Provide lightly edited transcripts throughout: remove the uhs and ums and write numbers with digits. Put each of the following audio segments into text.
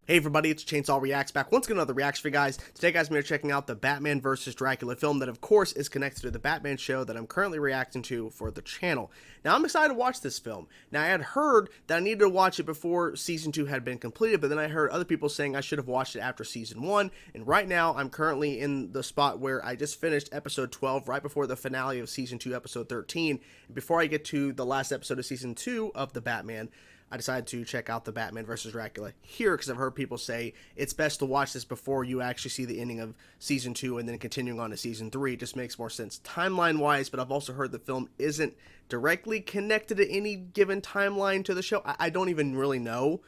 Hey everybody, it's Chainsaw Reacts back once again another reaction for you guys. Today guys, we are checking out the Batman vs. Dracula film that of course is connected to the Batman show that I'm currently reacting to for the channel. Now I'm excited to watch this film. Now I had heard that I needed to watch it before season 2 had been completed, but then I heard other people saying I should have watched it after season 1, and right now I'm currently in the spot where I just finished episode 12 right before the finale of season 2 episode 13. And before I get to the last episode of season 2 of the Batman, I decided to check out the Batman vs. Dracula here because I've heard people say it's best to watch this before you actually see the ending of Season 2 and then continuing on to Season 3. It just makes more sense timeline-wise, but I've also heard the film isn't directly connected to any given timeline to the show. I don't even really know.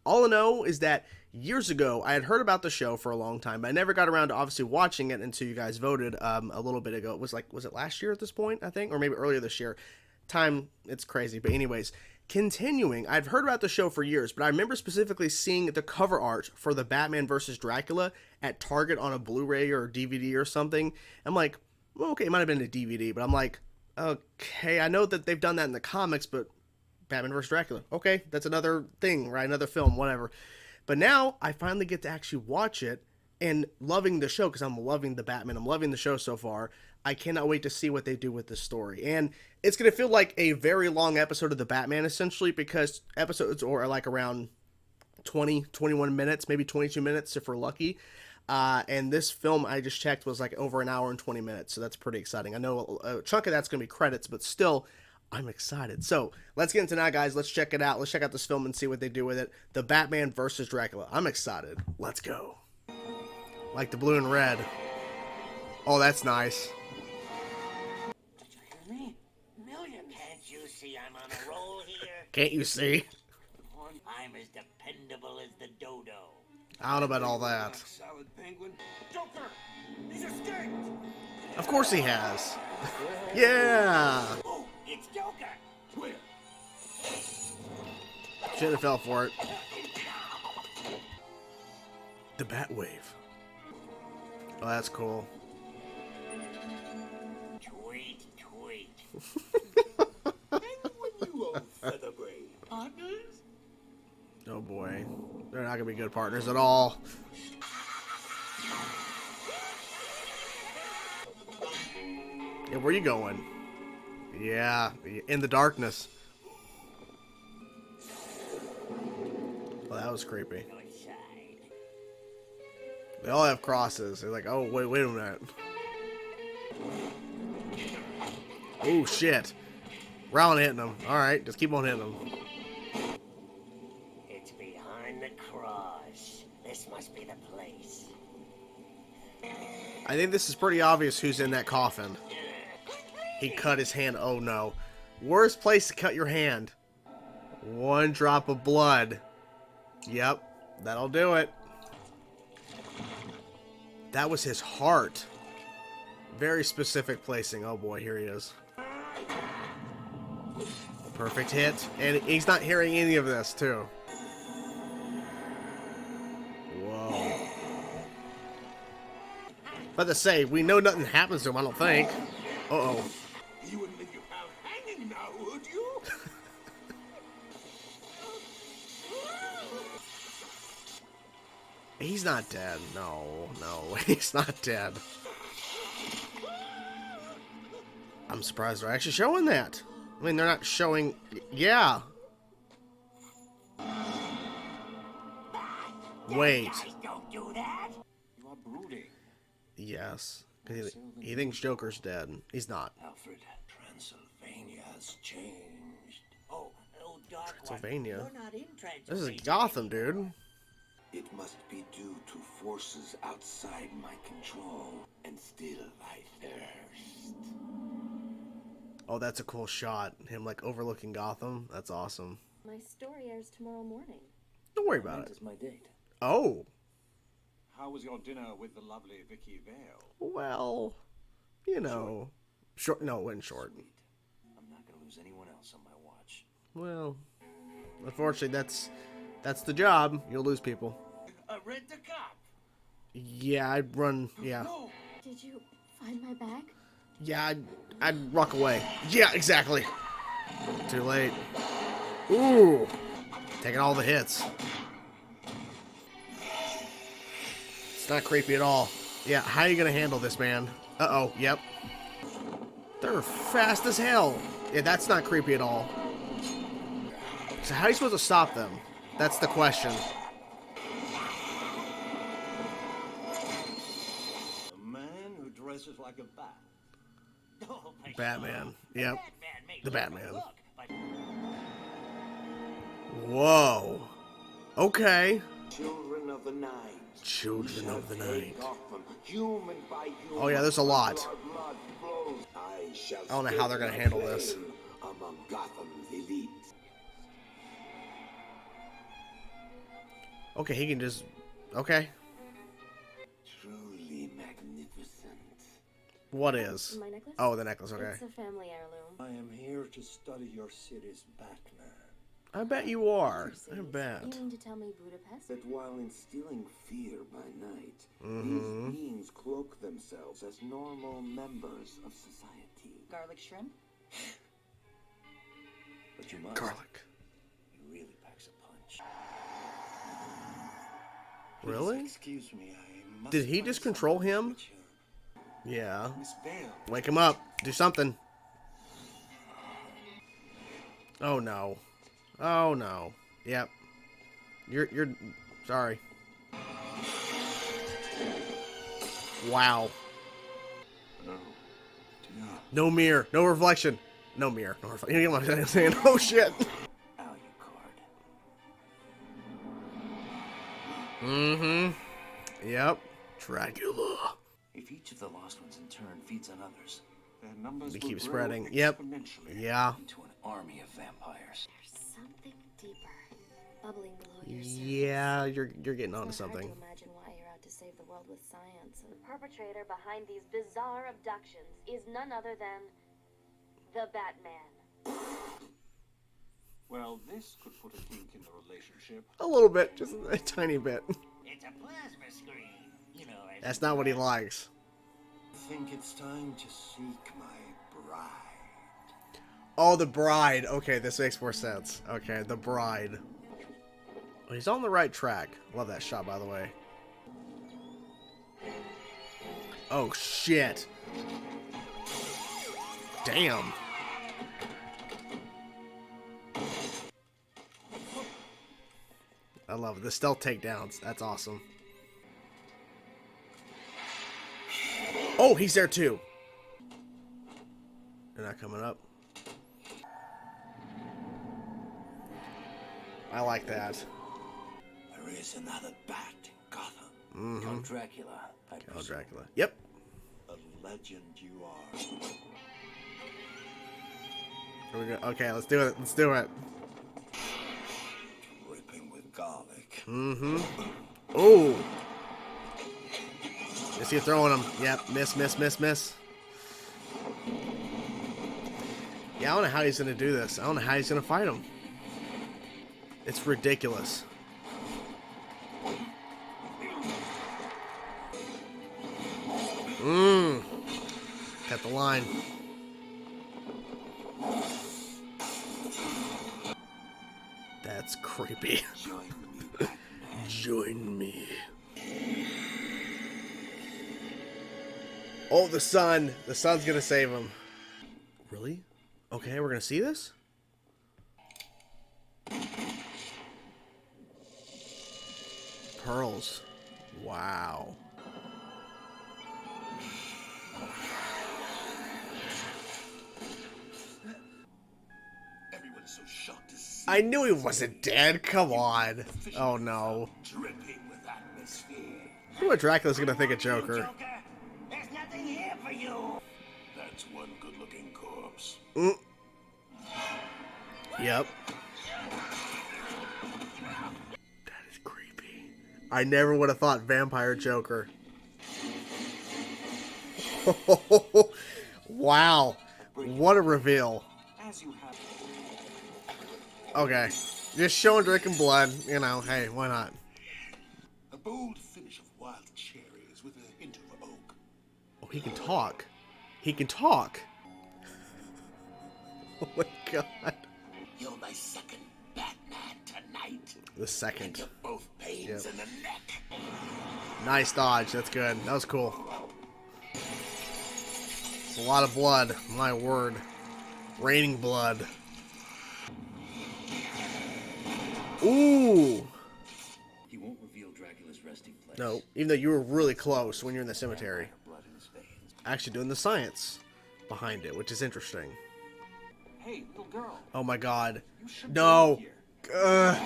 All I know is that years ago, I had heard about the show for a long time, but I never got around to obviously watching it until you guys voted a little bit ago. Was it last year at this point, I think? Or maybe earlier this year. Time, it's crazy, but anyways, continuing, I've heard about the show for years, but I remember specifically seeing the cover art for the Batman vs. Dracula at Target on a Blu-ray or DVD or something. I'm like, well, okay, it might have been a DVD, but I'm like, okay, I know that they've done that in the comics, but Batman vs. Dracula, okay, that's another thing, right? Another film, whatever. But now I finally get to actually watch it and loving the show because I'm loving the Batman. I'm loving the show so far. I cannot wait to see what they do with this story. And it's going to feel like a very long episode of the Batman, essentially, because episodes are like around 20, 21 minutes, maybe 22 minutes if we're lucky. And this film I just checked was like over an hour and 20 minutes, so that's pretty exciting. I know a chunk of that's going to be credits, but still, I'm excited. So let's get into that, guys. Let's check it out. Let's check out this film and see what they do with it. The Batman vs. Dracula. I'm excited. Let's go. Like the blue and red. Oh, that's nice. Can't you see I'm on a roll here? Can't you see? I'm as dependable as the dodo. I don't know about all that. Salad penguin. Joker! He's escaped! Of course he has. Yeah! Oh, it's Joker! Where? Should have fell for it. The Batwave. Oh, that's cool. Tweet, tweet. You old featherbrain. Partners? Oh boy. They're not gonna be good partners at all. Yeah, where you going? Yeah, in the darkness. Well, that was creepy. They all have crosses. They're like, oh, wait a minute. Oh, shit. Round hitting them. Alright, just keep on hitting them. It's behind the cross. This must be the place. I think this is pretty obvious who's in that coffin. He cut his hand. Oh, no. Worst place to cut your hand. One drop of blood. Yep, that'll do it. That was his heart. Very specific placing. Oh boy, here he is. Perfect hit. And he's not hearing any of this, too. Whoa. But to say, we know nothing happens to him, I don't think. Uh-oh. You wouldn't leave your pal hanging now, would you? He's not dead. No, he's not dead. I'm surprised they're actually showing that. I mean, they're not showing... Yeah. Wait. Guys, don't do that. You are brooding. Yes. He thinks Joker's dead. He's not. Alfred, Transylvania has changed. Oh, Doc. Transylvania? You're not in This Transylvania. is Gotham, dude. It must be due to forces outside my control, and still I thirst. Oh, that's a cool shot. Him, like, overlooking Gotham. That's awesome. My story airs tomorrow morning. Don't worry about it. Is my date. Oh. How was your dinner with the lovely Vicky Vale? Well, you know. Short. No, it wasn't short. Sweet. I'm not gonna lose anyone else on my watch. Well, unfortunately, that's the job. You'll lose people. Red the cop. Yeah, I'd run. Yeah. No. Did you find my bag? Yeah, I'd rock away. Yeah, exactly. Too late. Ooh. Taking all the hits. It's not creepy at all. Yeah, how are you gonna handle this, man? Uh-oh, yep. They're fast as hell. Yeah, that's not creepy at all. So how are you supposed to stop them? That's the question. A man who dresses like a bat. Oh, my Batman. God. Yep. Batman may The look like Batman. a look, but Whoa. Okay. Children of the night. Children of the night. Gotham, human by human. Oh, yeah, there's a lot. Blood flows. I shall I don't know how they're gonna handle this. among Gotham's elite. Okay, he can just... Okay. Truly magnificent. What is? My necklace? Oh, the necklace, okay. It's a family heirloom. I am here to study your city's Batman. I bet you are. I bet. You mean to tell me Budapest? That while instilling fear by night, Mm-hmm. these beings cloak themselves as normal members of society. garlic shrimp? But you must. Garlic. He really packs a punch. Really? Excuse me, I must Did he find just control someone him? to teach you. Yeah. Miss Vale. Wake him up. Do something. Oh, no. Oh, no. Yep. You're... Sorry. Wow. No. Do not. No mirror. No reflection. No mirror. No reflection. You know what I'm saying? Oh, shit. Alucard. Mm-hmm. Yep. Dracula. If each of the lost ones in turn feeds on others Their numbers They will keep grow spreading. Yep. exponentially. Yeah. into an army of vampires. There's something deeper, bubbling below your surface. Yeah, you're getting onto It's not something. hard to imagine why you're out to save the world with science. The perpetrator behind these bizarre abductions is none other than the Batman. Well, this could put a kink in the relationship. A little bit. Just a tiny bit. It's a plasma screen. You know, as That's not what he likes. I think it's time to seek my bride. Oh, the bride. Okay, this makes more sense. Okay, the bride. Well, he's on the right track. Love that shot, by the way. Oh, shit. Damn. I love it. The stealth takedowns. That's awesome. Oh, he's there too. They're not coming up. I like that. There is another bat in Gotham. Mm-hmm. Count Dracula. I Oh, presume. Dracula. Yep. A legend you are. Here we go. Okay, let's do it. Let's do it. Dripping with garlic. Mm-hmm. Oh. Is he throwing him? Yep. Miss, miss, miss, miss. Yeah, I don't know how he's going to do this. I don't know how he's going to fight him. It's ridiculous. Mmm. Cut the line. That's creepy. Join me, Batman. Join me. Oh, the sun. The sun's gonna save him. Really? Okay, we're gonna see this? Pearls. Wow. Everyone's so shocked to see I knew he wasn't dead. Come on. Oh no. dripping with atmosphere. I wonder what Dracula's gonna think of Joker. Joker, there's nothing here for you. That's one good-looking corpse. Yep. That is creepy. I never would have thought vampire Joker. Wow. What a reveal. As you have. Okay. Just showing drinking blood. You know, hey, why not? A bold finish of wild cherries with a hint of oak. Oh, he can talk. He can talk. Oh my god. You're my second Batman tonight. night. The second. Into both pains and the neck. Nice dodge. That's good. That was cool. It's a lot of blood. My word. Raining blood. Ooh. He won't reveal Dracula's resting place. No, even though you were really close when you're in the cemetery. Blood in his veins. Actually doing the science behind it, which is interesting. Hey, little girl. Oh my god. You should No. be here. Ugh.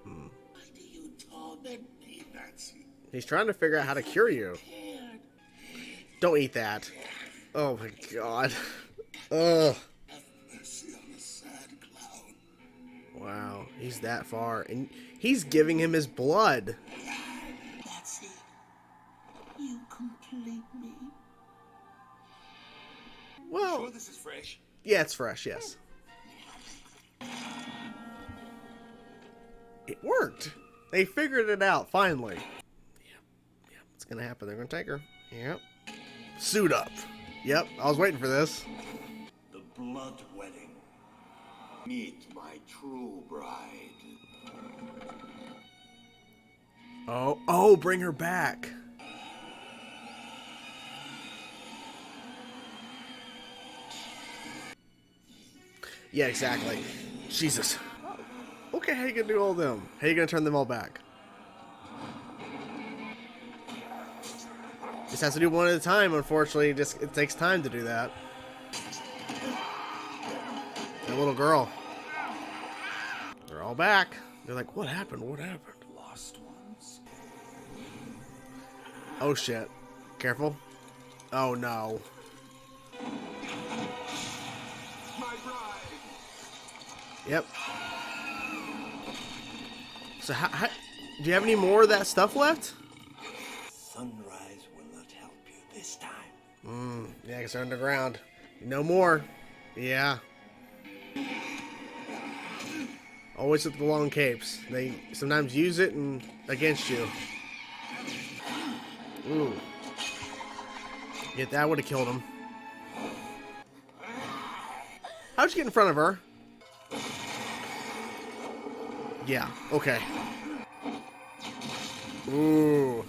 Why do you torment me, Nazi? He's trying to figure out how to cure you. Don't eat that. Oh my god. Ugh. Have mercy on a sad clown. Wow, he's that far. And he's giving him his blood. Nazi, you complete me. Well, Sure this is fresh? yeah, it's fresh, yes. It worked. They figured it out, finally. Yep, it's gonna happen. They're gonna take her. Yep. Suit up. Yep, I was waiting for this. The blood wedding. Meet my true bride. Oh, bring her back. Yeah, exactly. Jesus. Okay, how you gonna do all them? How you gonna turn them all back? Just has to do one at a time, unfortunately. It takes time to do that. That little girl. They're all back. They're like, what happened? What happened? Lost ones. Oh shit. Careful. Oh no. My bride. Yep. So how do you have any more of that stuff left? Sunrise will not help you this time. Yeah, because they're underground. No more. Yeah. Always with the long capes. They sometimes use it and against you. Ooh. Yeah, that would have killed him. How'd you get in front of her? Yeah, okay. Ooh.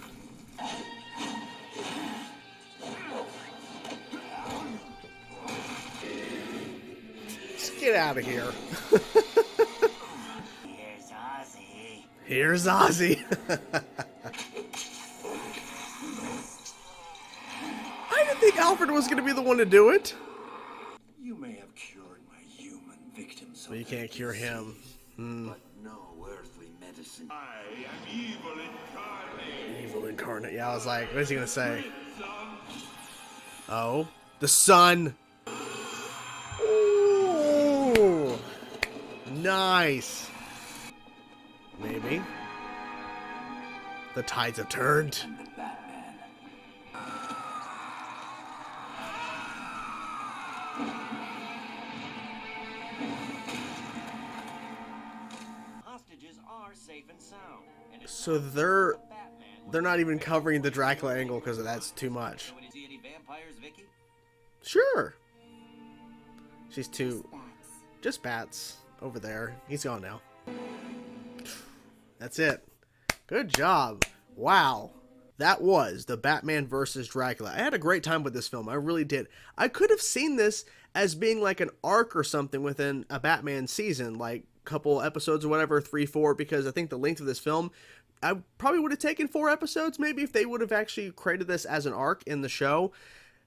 Let's get out of here. Here's Ozzy. Here's Ozzy. I didn't think Alfred was going to be the one to do it. You may have cured my human victims, But you can't cure him. but no earthly medicine. I am evil incarnate. Evil incarnate. Yeah, I was like, what is he going to say? Oh, the sun. Ooh. Nice. Maybe. The tides have turned. And the Batman. Hostages are safe and sound. And it's So they're Batman. not even covering the Dracula angle because that's too much. When you see any vampires, Vicky? Sure. She's too. Just bats over there. He's gone now. That's it. Good job. Wow. That was the Batman versus Dracula. I had a great time with this film. I really did. I could have seen this as being like an arc or something within a Batman season, like a couple episodes or whatever, 3, 4, because I think the length of this film, I probably would have taken 4 episodes maybe if they would have actually created this as an arc in the show.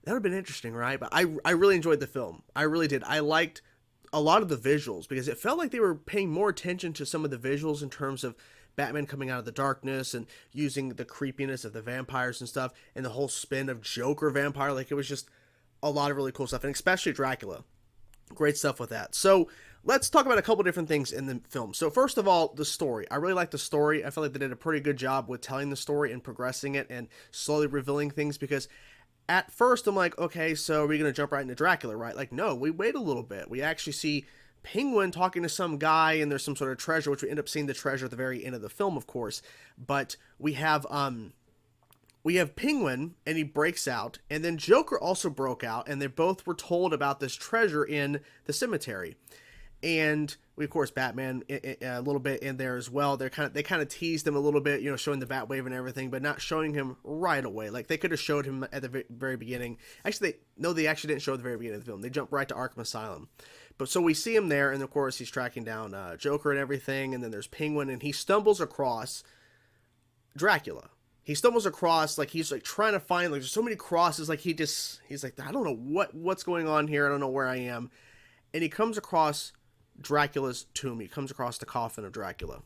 That would have been interesting, right? But I really enjoyed the film. I really did. I liked a lot of the visuals because it felt like they were paying more attention to some of the visuals in terms of Batman coming out of the darkness and using the creepiness of the vampires and stuff, and the whole spin of Joker vampire. Like, it was just a lot of really cool stuff, and especially Dracula. Great stuff with that. So let's talk about a couple different things in the film. So first of all, the story. I really like the story. I feel like they did a pretty good job with telling the story and progressing it and slowly revealing things, because at first I'm like, okay, so are we going to jump right into Dracula, right? Like, no, we wait a little bit. We actually see Penguin talking to some guy, and there's some sort of treasure, which we end up seeing the treasure at the very end of the film, of course. But we have we have Penguin, and he breaks out, and then Joker also broke out, and they both were told about this treasure in the cemetery. And we, of course, Batman a little bit in there as well. They kind of teased him a little bit, you know, showing the Batwave and everything, but not showing him right away. Like, they could have showed him at the very beginning. Actually, they actually didn't show at the very beginning of the film. They jumped right to Arkham Asylum. But so we see him there, and of course he's tracking down Joker and everything, and then there's Penguin, and he stumbles across Dracula. He stumbles across, like, he's like trying to find, like, there's so many crosses, like he's like, I don't know what's going on here. I don't know where I am. And he comes across Dracula's tomb. He comes across the coffin of Dracula,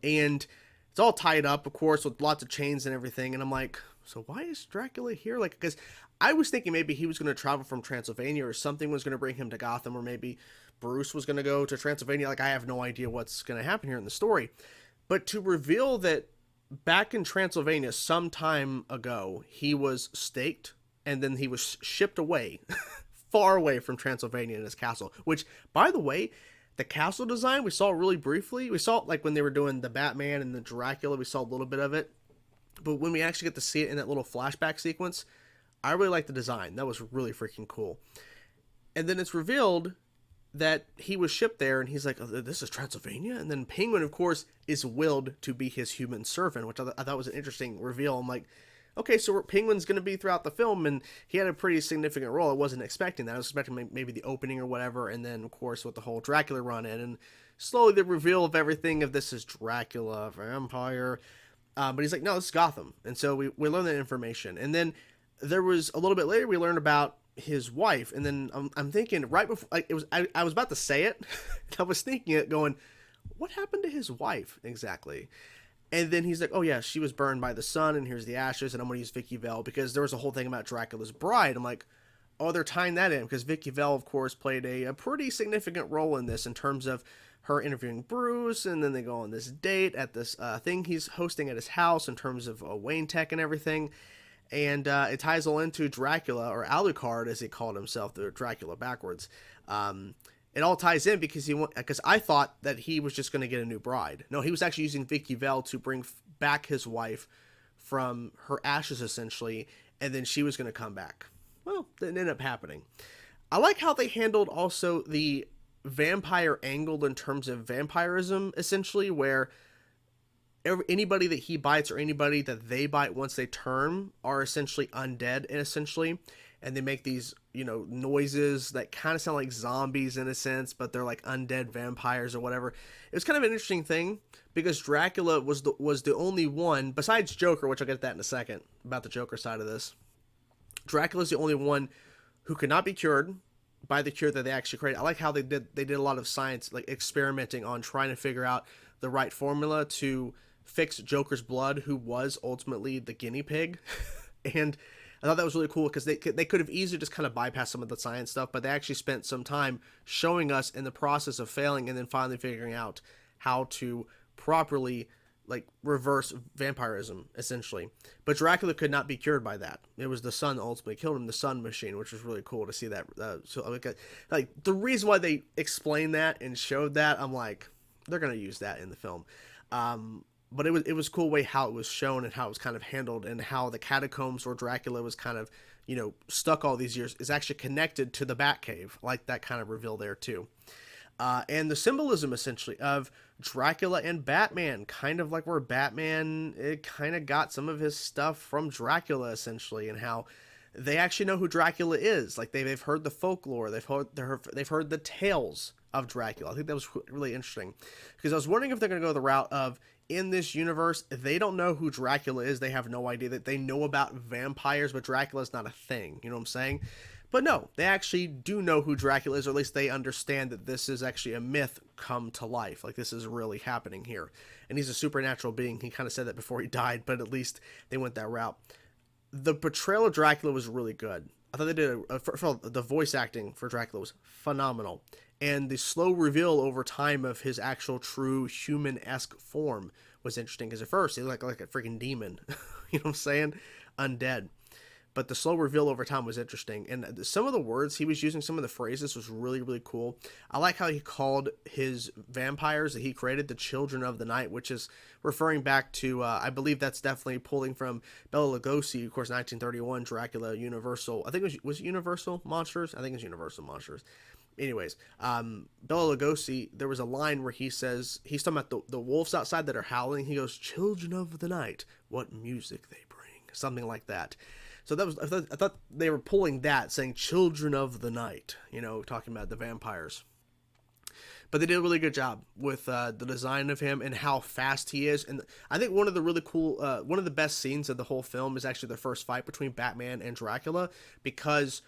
and it's all tied up, of course, with lots of chains and everything. And I'm like, so why is Dracula here? Like, because I was thinking maybe he was going to travel from Transylvania, or something was going to bring him to Gotham, or maybe Bruce was going to go to Transylvania. Like, I have no idea what's going to happen here in the story. But to reveal that back in Transylvania some time ago, he was staked, and then he was shipped away far away from Transylvania in his castle, which, by the way, the castle design we saw really briefly. We saw it, like, when they were doing the Batman and the Dracula, we saw a little bit of it. But when we actually get to see it in that little flashback sequence, I really like the design. That was really freaking cool. And then it's revealed that he was shipped there, and he's like, oh, this is Transylvania? And then Penguin, of course, is willed to be his human servant, which I thought was an interesting reveal. I'm like, okay, so Penguin's going to be throughout the film, and he had a pretty significant role. I wasn't expecting that. I was expecting maybe the opening or whatever, and then, of course, with the whole Dracula run in, and slowly the reveal of everything of this is Dracula, vampire. But he's like, no, this is Gotham. And so we learned that information. And then there was, a little bit later, we learned about his wife, and then I'm thinking, right before, like, I was about to say it, I was thinking it, going, what happened to his wife exactly? And then he's like, oh yeah, she was burned by the sun, and here's the ashes, and I'm going to use Vicky Vale, because there was a whole thing about Dracula's bride. I'm like, oh, they're tying that in, because Vicky Vale, of course, played a pretty significant role in this, in terms of her interviewing Bruce, and then they go on this date at this thing he's hosting at his house, in terms of Wayne Tech and everything. And it ties all into Dracula, or Alucard, as he called himself, the Dracula backwards. It all ties in because I thought that he was just going to get a new bride. No, he was actually using Vicky Vale to bring back his wife from her ashes, essentially, and then she was going to come back. Well, that ended up happening. I like how they handled also the vampire angle in terms of vampirism, essentially, where anybody that he bites or anybody that they bite once they turn are essentially undead, and they make these, you know, noises that kind of sound like zombies in a sense, but they're like undead vampires or whatever. It was kind of an interesting thing, because Dracula was the only one, besides Joker, which I'll get to that in a second, about the Joker side of this. Dracula's the only one who could not be cured by the cure that they actually created. I like how they did a lot of science, like experimenting on trying to figure out the right formula to fix Joker's blood, who was ultimately the guinea pig. And I thought that was really cool, because they could have easily just kind of bypassed some of the science stuff, but they actually spent some time showing us in the process of failing, and then finally figuring out how to properly, like, reverse vampirism, essentially. But Dracula could not be cured by that. It was the sun that ultimately killed him, the sun machine, which was really cool to see that. So like the reason why they explained that and showed that, I'm like, they're gonna use that in the film. But it was cool way how it was shown, and how it was kind of handled, and how the catacombs where Dracula was kind of, you know, stuck all these years is actually connected to the Batcave. I like that kind of reveal there too. And the symbolism, essentially, of Dracula and Batman, kind of like where Batman, it kind of got some of his stuff from Dracula, essentially, and how they actually know who Dracula is. Like, they've heard the folklore, they've heard the tales of Dracula. I think that was really interesting, because I was wondering if they're going to go the route of, in this universe, they don't know who Dracula is. They have no idea. That they know about vampires, but Dracula's not a thing. You know what I'm saying? But no, they actually do know who Dracula is, or at least they understand that this is actually a myth come to life. Like, this is really happening here. And he's a supernatural being. He kind of said that before he died, but at least they went that route. The portrayal of Dracula was really good. I thought they did the voice acting for Dracula was phenomenal. And the slow reveal over time of his actual true human-esque form was interesting, because at first he looked like a freaking demon. You know what I'm saying? Undead. but the slow reveal over time was interesting. And some of the words he was using, some of the phrases was really, really cool. I like how he called his vampires that he created the Children of the Night, which is referring back to, I believe that's definitely pulling from Bela Lugosi, of course, 1931, Dracula, Universal. I think it was Universal Monsters? I think it's Universal Monsters. Anyways, Bela Lugosi, there was a line where he says, he's talking about the wolves outside that are howling. He goes, "Children of the night, what music they bring," something like that. So that was, I thought they were pulling that, saying "Children of the night," talking about the vampires. But they did a really good job with the design of him and how fast he is. And I think one of the really cool, one of the best scenes of the whole film is actually the first fight between Batman and Dracula, because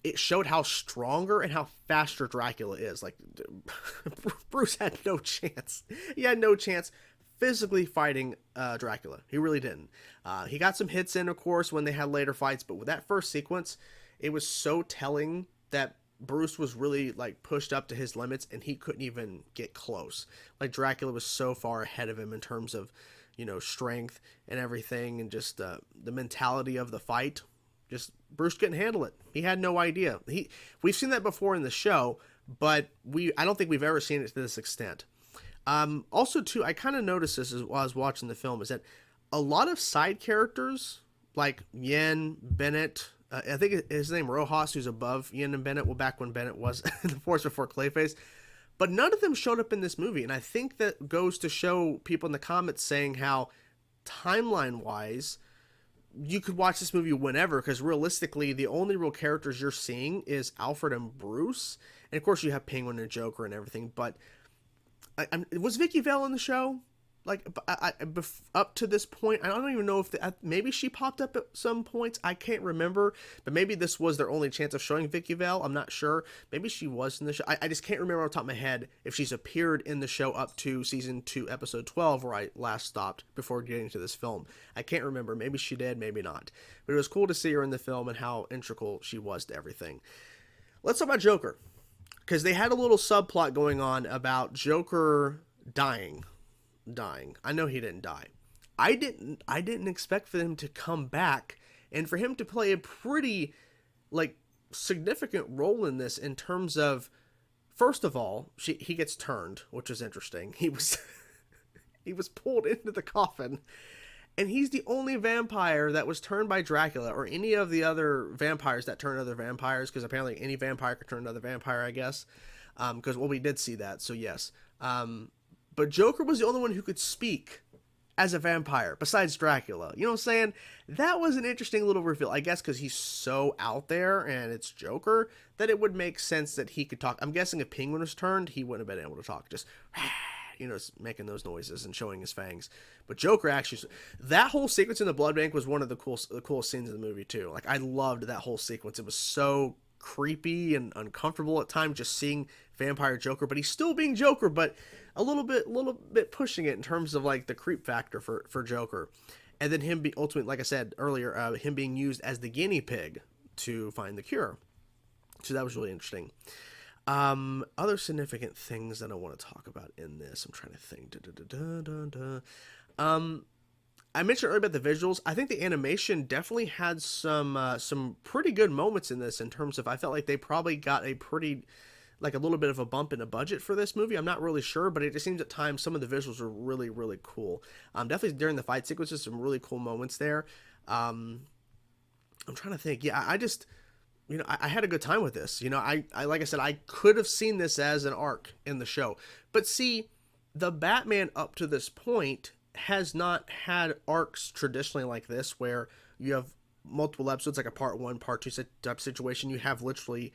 it showed how stronger and how faster Dracula is. Like, Bruce had no chance. He had no chance physically fighting Dracula. He really didn't. He got some hits in, of course, when they had later fights, but with that first sequence, it was so telling that Bruce was really, like, pushed up to his limits, and he couldn't even get close. Like, Dracula was so far ahead of him in terms of, strength and everything, and just the mentality of the fight. Just Bruce couldn't handle it. He had no idea. We've seen that before in the show, but I don't think we've ever seen it to this extent. Also, too, I kind of noticed this while I was watching the film, is that a lot of side characters, like Yen, Bennett, I think his name Rojas, who's above Yen and Bennett, well, back when Bennett was in the Force before Clayface, but none of them showed up in this movie, and I think that goes to show people in the comments saying how, timeline-wise, you could watch this movie whenever, because realistically, the only real characters you're seeing is Alfred and Bruce, and of course you have Penguin and Joker and everything, but was Vicky Vale in the show? Like, up to this point, I don't even know if maybe she popped up at some points. I can't remember, but maybe this was their only chance of showing Vicky Vale. I'm not sure. Maybe she was in the show. I just can't remember off the top of my head if she's appeared in the show up to season 2, episode 12, where I last stopped before getting to this film. I can't remember. Maybe she did, maybe not. But it was cool to see her in the film and how integral she was to everything. Let's talk about Joker, because they had a little subplot going on about Joker dying. I know he didn't die. I didn't expect for him to come back and for him to play a pretty, like, significant role in this, in terms of, first of all, he gets turned, which is interesting. He was he was pulled into the coffin, and he's the only vampire that was turned by Dracula, or any of the other vampires that turn other vampires, because apparently any vampire could turn another vampire, I guess, because, well, we did see that, so yes. But Joker was the only one who could speak as a vampire, besides Dracula. You know what I'm saying? That was an interesting little reveal, I guess, because he's so out there, and it's Joker, that it would make sense that he could talk. I'm guessing if Penguin was turned, he wouldn't have been able to talk, just, making those noises and showing his fangs. But Joker actually, that whole sequence in the blood bank was one of the coolest scenes in the movie, too. Like, I loved that whole sequence. It was so creepy and uncomfortable at times, just seeing vampire Joker, but he's still being Joker, but a little bit pushing it in terms of, like, the creep factor for Joker. And then him ultimately, like I said earlier, him being used as the guinea pig to find the cure. So that was really interesting. Other significant things that I want to talk about in this, I'm trying to think. I mentioned earlier about the visuals. I think the animation definitely had some pretty good moments in this, in terms of, I felt like they probably got a little bit of a bump in the budget for this movie. I'm not really sure, but it just seems at times some of the visuals are really, really cool. Definitely during the fight sequences, some really cool moments there. I'm trying to think. Yeah, I just, I had a good time with this. I like I said, I could have seen this as an arc in the show. But see, the Batman up to this point has not had arcs traditionally like this, where you have multiple episodes, like a part 1, part 2 type situation. You have literally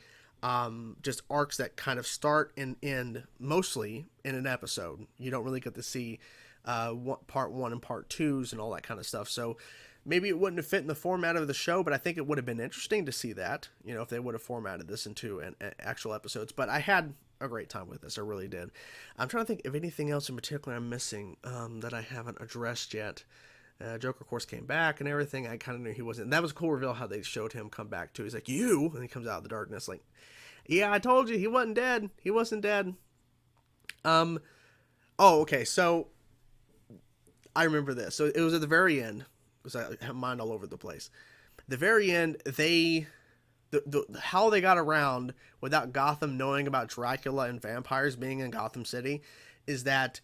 just arcs that kind of start and end mostly in an episode. You don't really get to see part 1 and part 2s and all that kind of stuff. So maybe it wouldn't have fit in the format of the show, but I think it would have been interesting to see that, if they would have formatted this into an actual episodes. But I had a great time with this. I really did. I'm trying to think of anything else in particular I'm missing that I haven't addressed yet. Joker, of course, came back and everything. I kind of knew he wasn't. And that was a cool reveal how they showed him come back too. He's like, "You," and he comes out of the darkness like, "Yeah, I told you he wasn't dead. He wasn't dead." Oh, okay. So I remember this. So it was at the very end, because I have mine all over the place. the very end, how they got around without Gotham knowing about Dracula and vampires being in Gotham City is that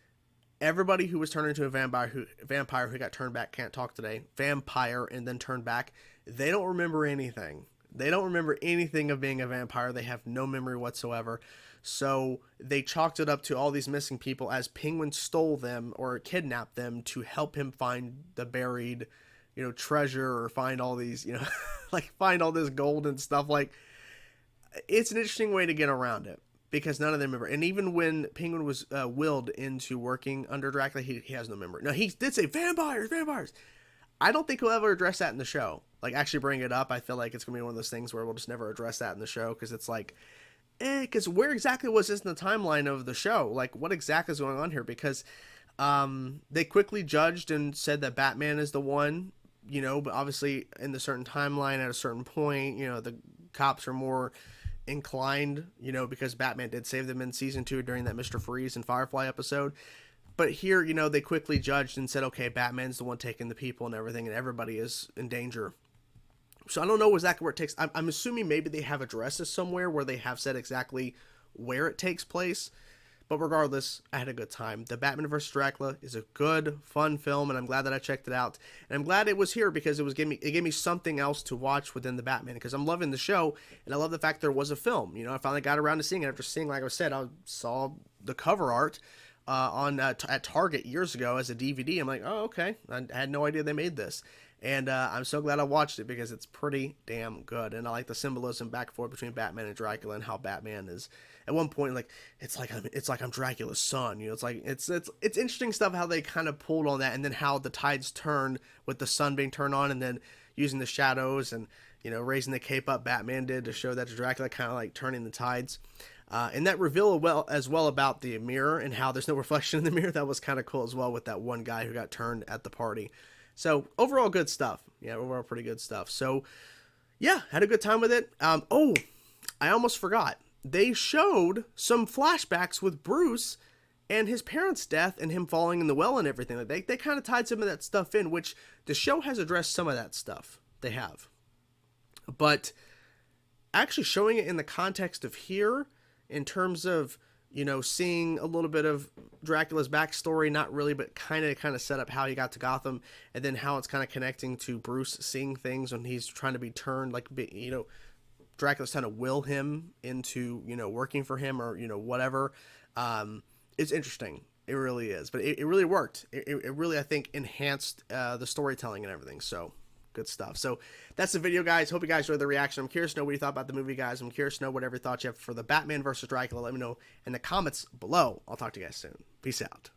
everybody who was turned into a vampire who got turned back, can't talk today, vampire and then turned back, they don't remember anything. They don't remember anything of being a vampire. They have no memory whatsoever. So they chalked it up to all these missing people as Penguin stole them or kidnapped them to help him find the buried, treasure, or find all these, like find all this gold and stuff. Like, it's an interesting way to get around it because none of them remember. And even when Penguin was willed into working under Dracula, he has no memory. Now, he did say vampires. I don't think he'll ever address that in the show. Like, actually bring it up. I feel like it's going to be one of those things where we'll just never address that in the show because it's like, because where exactly was this in the timeline of the show? Like, what exactly is going on here? Because they quickly judged and said that Batman is the one, but obviously in the certain timeline at a certain point, the cops are more inclined, because Batman did save them in season 2 during that Mr. Freeze and Firefly episode. But here, they quickly judged and said, okay, Batman's the one taking the people and everything, and everybody is in danger. So I don't know exactly where it takes. I'm assuming maybe they have addressed this somewhere where they have said exactly where it takes place. But regardless, I had a good time. The Batman vs. Dracula is a good, fun film, and I'm glad that I checked it out. And I'm glad it was here because it gave me something else to watch within the Batman, because I'm loving the show, and I love the fact there was a film. I finally got around to seeing it after seeing, like I said, I saw the cover art at Target years ago as a DVD. I'm like, oh, okay. I had no idea they made this. And I'm so glad I watched it because it's pretty damn good. And I like the symbolism back and forth between Batman and Dracula and how Batman is at one point like it's like I'm Dracula's son. It's like it's interesting stuff how they kind of pulled on that, and then how the tides turned with the sun being turned on and then using the shadows and raising the cape up. Batman did to show that to Dracula, kind of like turning the tides. And that reveal as well about the mirror and how there's no reflection in the mirror. That was kind of cool as well with that one guy who got turned at the party. So overall good stuff. Yeah, overall pretty good stuff. So yeah, had a good time with it. Oh, I almost forgot. They showed some flashbacks with Bruce and his parents' death and him falling in the well and everything. They kind of tied some of that stuff in, which the show has addressed some of that stuff. They have. But actually showing it in the context of here, in terms of, seeing a little bit of Dracula's backstory, not really, but kind of set up how he got to Gotham, and then how it's kind of connecting to Bruce seeing things when he's trying to be turned, like, Dracula's trying to will him into, working for him or, whatever. It's interesting. It really is. But it really worked. It really, I think, enhanced the storytelling and everything. So good stuff. So that's the video, guys. Hope you guys enjoyed the reaction. I'm curious to know what you thought about the movie, guys. I'm curious to know whatever thoughts you have for the Batman versus Dracula. Let me know in the comments below. I'll talk to you guys soon. Peace out.